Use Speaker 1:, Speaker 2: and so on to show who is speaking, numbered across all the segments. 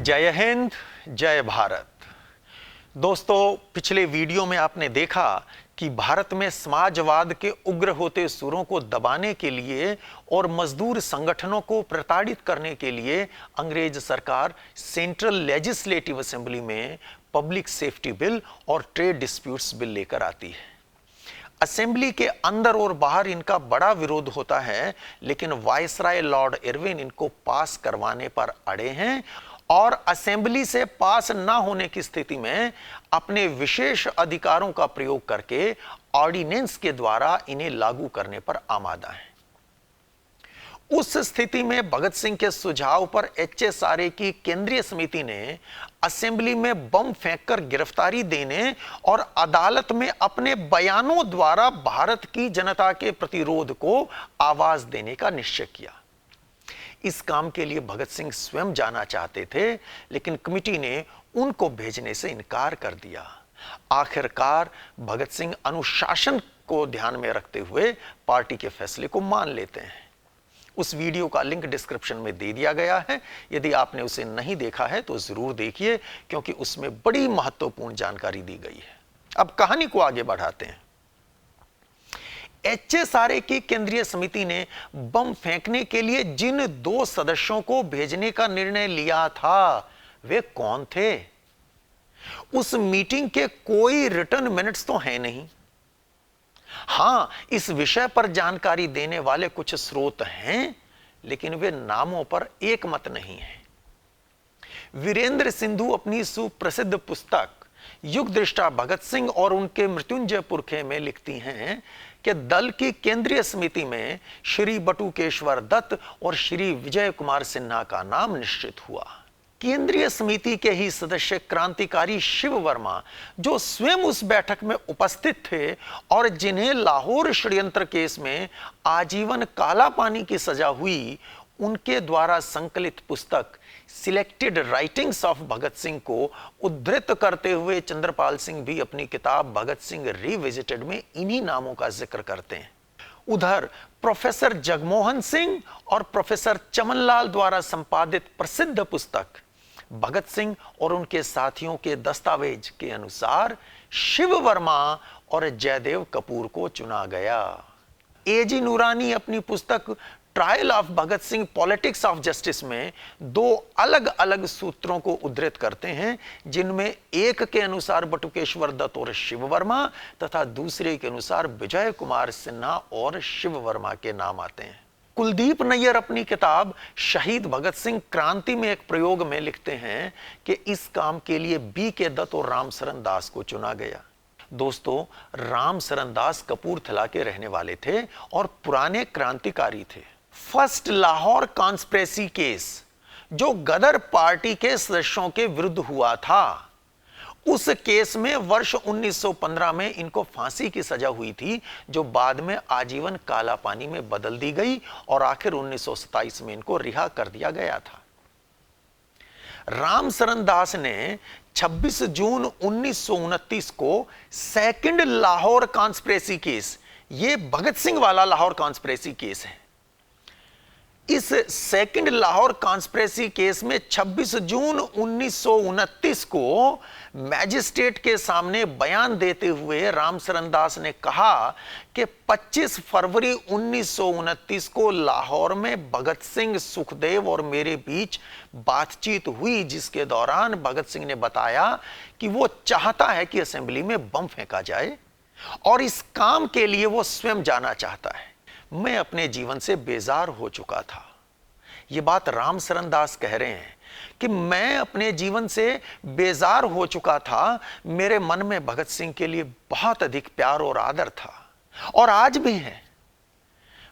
Speaker 1: जय हिंद, जय भारत। दोस्तों, पिछले वीडियो में आपने देखा कि भारत में समाजवाद के उग्र होते सुरों को दबाने के लिए और मजदूर संगठनों को प्रताड़ित करने के लिए अंग्रेज सरकार सेंट्रल लेजिस्लेटिव असेंबली में पब्लिक सेफ्टी बिल और ट्रेड डिस्प्यूट्स बिल लेकर आती है। असेंबली के अंदर और बाहर इनका बड़ा विरोध होता है, लेकिन वायसराय लॉर्ड इरविन इनको पास करवाने पर अड़े हैं और असेंबली से पास ना होने की स्थिति में अपने विशेष अधिकारों का प्रयोग करके ऑर्डिनेंस के द्वारा इन्हें लागू करने पर आमादा हैं। उस स्थिति में भगत सिंह के सुझाव पर HSRA की केंद्रीय समिति ने असेंबली में बम फेंककर गिरफ्तारी देने और अदालत में अपने बयानों द्वारा भारत की जनता के प्रतिरोध को आवाज देने का निश्चय किया। इस काम के लिए भगत सिंह स्वयं जाना चाहते थे, लेकिन कमिटी ने उनको भेजने से इनकार कर दिया। आखिरकार भगत सिंह अनुशासन को ध्यान में रखते हुए पार्टी के फैसले को मान लेते हैं। उस वीडियो का लिंक डिस्क्रिप्शन में दे दिया गया है। यदि आपने उसे नहीं देखा है तो जरूर देखिए, क्योंकि उसमें बड़ी महत्वपूर्ण जानकारी दी गई है। अब कहानी को आगे बढ़ाते हैं। HSRA की केंद्रीय समिति ने बम फेंकने के लिए जिन 2 सदस्यों को भेजने का निर्णय लिया था, वे कौन थे? उस मीटिंग के कोई रिटर्न मिनट्स तो हैं नहीं। हां, इस विषय पर जानकारी देने वाले कुछ स्रोत हैं, लेकिन वे नामों पर एक मत नहीं है। वीरेंद्र सिंधु अपनी सुप्रसिद्ध पुस्तक युग दृष्टा भगत सिंह और उनके मृत्युंजय पुरखे में लिखती हैं कि दल की केंद्रीय समिति में श्री बटुकेश्वर दत्त और श्री विजय कुमार सिन्हा का नाम निश्चित हुआ। केंद्रीय समिति के ही सदस्य क्रांतिकारी शिव वर्मा, जो स्वयं उस बैठक में उपस्थित थे और जिन्हें लाहौर षड्यंत्र केस में आजीवन काला पानी की सजा हुई, उनके द्वारा संकलित पुस्तक selected writings of Bhagat Singh को उद्धृत करते हुए चंद्रपाल सिंह भी अपनी किताब भगत सिंह रिविजिटेड में इन्हीं नामों का जिक्र करते हैं। उधर प्रोफेसर जगमोहन सिंह और प्रोफेसर चमनलाल द्वारा संपादित प्रसिद्ध पुस्तक भगत सिंह और उनके साथियों के दस्तावेज के अनुसार शिव वर्मा और जयदेव कपूर को चुना गया। AG नूरानी अपनी पुस्तक trial of Bhagat Singh politics of justice में 2 अलग अलग सूत्रों को उद्धृत करते हैं, जिनमें एक के अनुसार बटुकेश्वर दत्त और शिव वर्मा तथा दूसरे के अनुसार विजय कुमार सिन्हा और शिव वर्मा के नाम आते हैं। कुलदीप नैयर अपनी किताब शहीद भगत सिंह क्रांति में एक प्रयोग में लिखते हैं कि इस काम के लिए BK दत्त और रामशरण दास को चुना गया। दोस्तों, रामशरण दास कपूरथला के रहने वाले थे और पुराने क्रांतिकारी थे। फर्स्ट लाहौर कॉन्स्पिरेसी केस, जो गदर पार्टी के सदस्यों के विरुद्ध हुआ था, उस केस में वर्ष 1915 में इनको फांसी की सजा हुई थी, जो बाद में आजीवन काला पानी में बदल दी गई और आखिर 1927 में इनको रिहा कर दिया गया था। रामशरण दास ने 26 जून 1929 को सेकंड लाहौर कॉन्स्पिरेसी केस, ये भगत सिंह वाला लाहौर कॉन्स्पिरेसी केस है, इस सेकंड लाहौर कॉन्स्पिरेसी केस में 26 जून 1929 को मैजिस्ट्रेट के सामने बयान देते हुए रामशरण दास ने कहा कि 25 फरवरी 1929 को लाहौर में भगत सिंह, सुखदेव और मेरे बीच बातचीत हुई, जिसके दौरान भगत सिंह ने बताया कि वो चाहता है कि असेंबली में बम फेंका जाए और इस काम के लिए वो स्वयं जाना चाहता है। मैं अपने जीवन से बेजार हो चुका था। यह बात रामशरण दास कह रहे हैं कि मैं अपने जीवन से बेजार हो चुका था। मेरे मन में भगत सिंह के लिए बहुत अधिक प्यार और आदर था और आज भी है।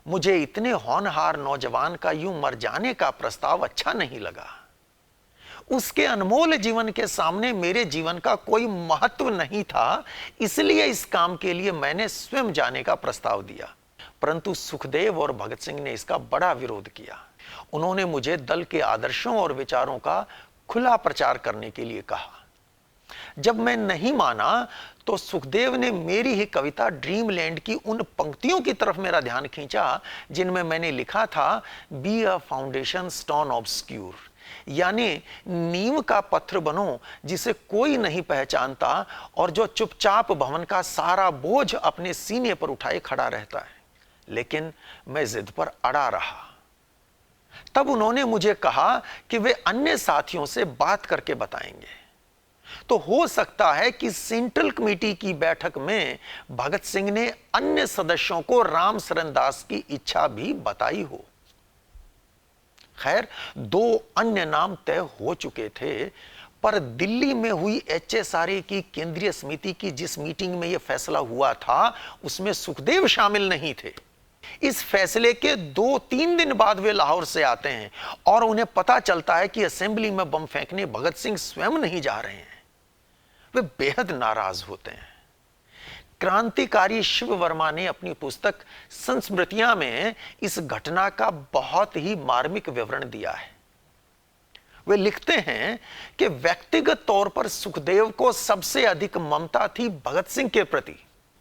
Speaker 1: मुझे इतने होनहार नौजवान का यूं मर जाने का प्रस्ताव अच्छा नहीं लगा। उसके अनमोल जीवन के सामने मेरे जीवन का कोई महत्व नहीं था, इसलिए इस काम के लिए मैंने स्वयं जाने का प्रस्ताव दिया। परंतु सुखदेव और भगत सिंह ने इसका बड़ा विरोध किया। उन्होंने मुझे दल के आदर्शों और विचारों का खुला प्रचार करने के लिए कहा। जब मैं नहीं माना तो सुखदेव ने मेरी ही कविता ड्रीमलैंड की उन पंक्तियों की तरफ मेरा ध्यान खींचा जिनमें मैंने लिखा था, बी अ फाउंडेशन स्टोन ऑब्स्क्यूर, यानी नींव का पत्थर बनो जिसे कोई नहीं पहचानता और जो चुपचाप भवन का सारा बोझ अपने सीने पर उठाए खड़ा रहता है। लेकिन मैं जिद पर अड़ा रहा। तब उन्होंने मुझे कहा कि वे अन्य साथियों से बात करके बताएंगे। तो हो सकता है कि सेंट्रल कमेटी की बैठक में भगत सिंह ने अन्य सदस्यों को रामशरण दास की इच्छा भी बताई हो। खैर, 2 अन्य नाम तय हो चुके थे, पर दिल्ली में हुई HSRA की केंद्रीय समिति की जिस मीटिंग में यह फैसला हुआ था, उसमें सुखदेव शामिल नहीं थे। इस फैसले के 2-3 दिन बाद वे लाहौर से आते हैं और उन्हें पता चलता है कि असेंबली में बम फेंकने भगत सिंह स्वयं नहीं जा रहे हैं। वे बेहद नाराज होते हैं। क्रांतिकारी शिव वर्मा ने अपनी पुस्तक संस्मृतियां में इस घटना का बहुत ही मार्मिक विवरण दिया है। वे लिखते हैं कि व्यक्तिगत तौर पर सुखदेव को सबसे अधिक ममता थी भगत सिंह के प्रति।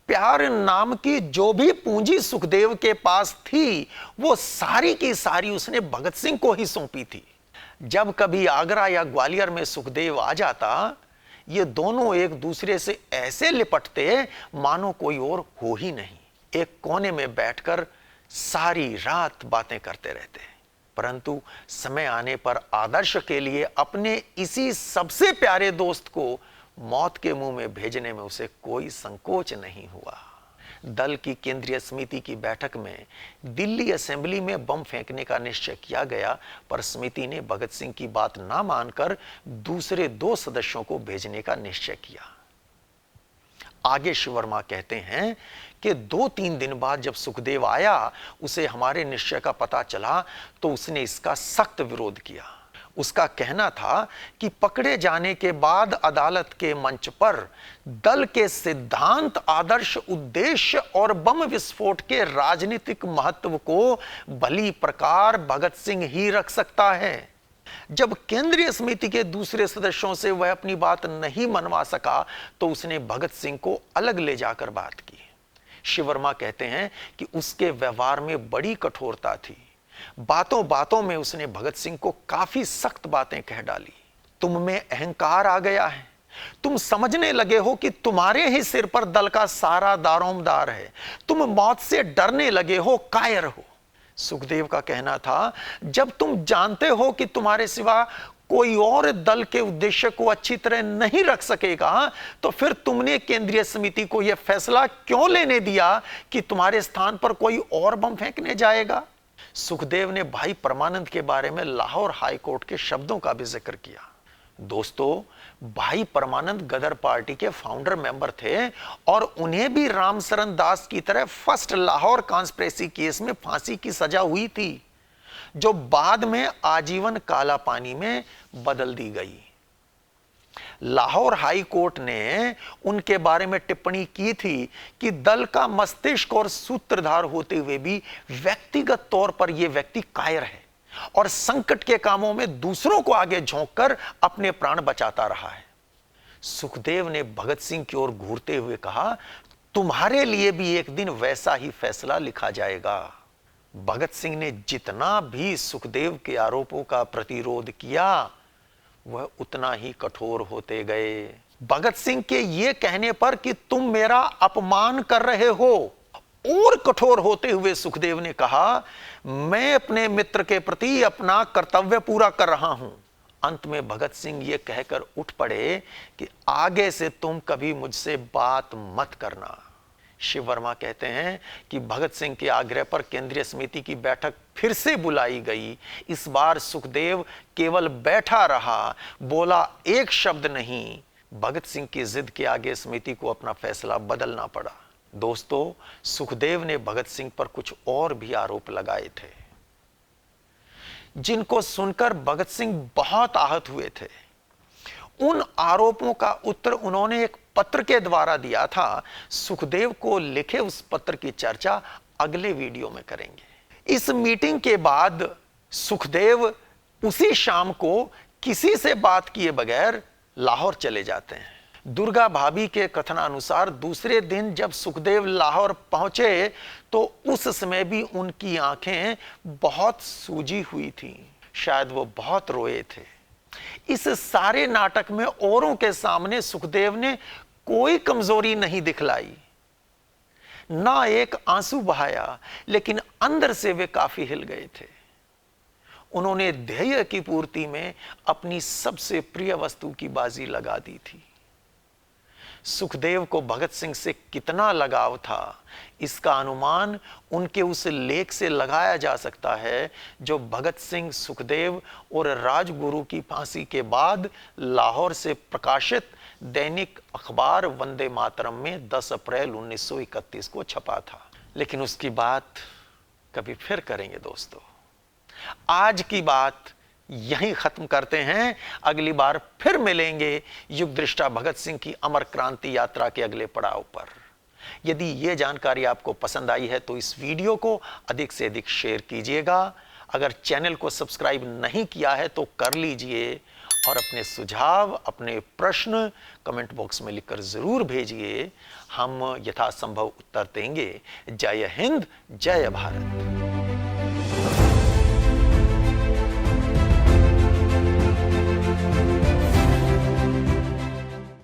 Speaker 1: प्यार नाम की जो भी पूंजी सुखदेव के पास थी, वो सारी की सारी उसने भगत सिंह को ही सौंपी थी। जब कभी आगरा या ग्वालियर में सुखदेव आ जाता, ये दोनों एक दूसरे से ऐसे लिपटते मानो कोई और हो ही नहीं। एक कोने में बैठकर सारी रात बातें करते रहते। परंतु समय आने पर आदर्श के लिए अपने इसी सबसे प्यारे दोस्त को मौत के मुंह में भेजने में उसे कोई संकोच नहीं हुआ। दल की केंद्रीय समिति की बैठक में दिल्ली असेंबली में बम फेंकने का निश्चय किया गया, पर समिति ने भगत सिंह की बात ना मानकर दूसरे 2 सदस्यों को भेजने का निश्चय किया। आगे शिव वर्मा कहते हैं कि 2-3 दिन बाद जब सुखदेव आया, उसे हमारे निश्चय का पता चला तो उसने इसका सख्त विरोध किया। उसका कहना था कि पकड़े जाने के बाद अदालत के मंच पर दल के सिद्धांत, आदर्श, उद्देश्य और बम विस्फोट के राजनीतिक महत्व को भली प्रकार भगत सिंह ही रख सकता है। जब केंद्रीय समिति के दूसरे सदस्यों से वह अपनी बात नहीं मनवा सका तो उसने भगत सिंह को अलग ले जाकर बात की। शिव वर्मा कहते हैं कि उसके व्यवहार में बड़ी कठोरता थी। बातों बातों में उसने भगत सिंह को काफी सख्त बातें कह डाली। तुम में अहंकार आ गया है। तुम समझने लगे हो कि तुम्हारे ही सिर पर दल का सारा दारोमदार है। तुम मौत से डरने लगे हो, कायर हो। सुखदेव का कहना था, जब तुम जानते हो कि तुम्हारे सिवा कोई और दल के उद्देश्य को अच्छी तरह नहीं रख सकेगा, तो फिर तुमने केंद्रीय समिति को यह फैसला क्यों लेने दिया कि तुम्हारे स्थान पर कोई और बम फेंकने जाएगा। सुखदेव ने भाई परमानंद के बारे में लाहौर हाई कोर्ट के शब्दों का भी जिक्र किया। दोस्तों, भाई परमानंद गदर पार्टी के फाउंडर मेंबर थे और उन्हें भी रामशरण दास की तरह फर्स्ट लाहौर कॉन्स्पिरेसी केस में फांसी की सजा हुई थी, जो बाद में आजीवन काला पानी में बदल दी गई। लाहौर हाई कोर्ट ने उनके बारे में टिप्पणी की थी कि दल का मस्तिष्क और सूत्रधार होते हुए भी व्यक्तिगत तौर पर यह व्यक्ति कायर है और संकट के कामों में दूसरों को आगे झोंककर अपने प्राण बचाता रहा है। सुखदेव ने भगत सिंह की ओर घूरते हुए कहा, तुम्हारे लिए भी एक दिन वैसा ही फैसला लिखा जाएगा। भगत सिंह ने जितना भी सुखदेव के आरोपों का प्रतिरोध किया, वह उतना ही कठोर होते गए। भगत सिंह के यह कहने पर कि तुम मेरा अपमान कर रहे हो, और कठोर होते हुए सुखदेव ने कहा, मैं अपने मित्र के प्रति अपना कर्तव्य पूरा कर रहा हूं। अंत में भगत सिंह यह कहकर उठ पड़े कि आगे से तुम कभी मुझसे बात मत करना। शिव वर्मा कहते हैं कि भगत सिंह के आग्रह पर केंद्रीय समिति की बैठक फिर से बुलाई गई। इस बार सुखदेव केवल बैठा रहा, बोला एक शब्द नहीं। भगत सिंह की जिद के आगे समिति को अपना फैसला बदलना पड़ा। दोस्तों, सुखदेव ने भगत सिंह पर कुछ और भी आरोप लगाए थे, जिनको सुनकर भगत सिंह बहुत आहत हुए थे। उन आरोपों का उत्तर उन्होंने एक पत्र के द्वारा दिया था। सुखदेव को लिखे उस पत्र की चर्चा अगले वीडियो में करेंगे। इस मीटिंग के बाद सुखदेव उसी शाम को किसी से बात किए बगैर लाहौर चले जाते हैं। दुर्गा भाभी के कथनानुसार दूसरे दिन जब सुखदेव लाहौर पहुंचे तो उस समय भी उनकी आंखें बहुत सूजी हुई थीं। शायद वो बहुत रोए थे। इस सारे नाटक में औरों के सामने सुखदेव ने कोई कमजोरी नहीं दिखलाई, ना एक आंसू बहाया, लेकिन अंदर से वे काफी हिल गए थे। उन्होंने ध्येय की पूर्ति में अपनी सबसे प्रिय वस्तु की बाजी लगा दी थी। सुखदेव को भगत सिंह से कितना लगाव था, इसका अनुमान उनके उस लेख से लगाया जा सकता है जो भगत सिंह, सुखदेव और राजगुरु की फांसी के बाद लाहौर से प्रकाशित दैनिक अखबार वंदे मातरम में 10 अप्रैल 1931 को छपा था। लेकिन उसकी बात कभी फिर करेंगे दोस्तों। आज की बात यहीं खत्म करते हैं। अगली बार फिर मिलेंगे युग दृष्टा भगत सिंह की अमर क्रांति यात्रा के अगले पड़ाव पर। यदि यह जानकारी आपको पसंद आई है तो इस वीडियो को अधिक से अधिक शेयर कीजिएगा। अगर चैनल को सब्सक्राइब नहीं किया है तो कर लीजिए और अपने सुझाव, अपने प्रश्न कमेंट बॉक्स में लिखकर जरूर भेजिए। हम यथासंभव उत्तर देंगे। जय हिंद, जय भारत।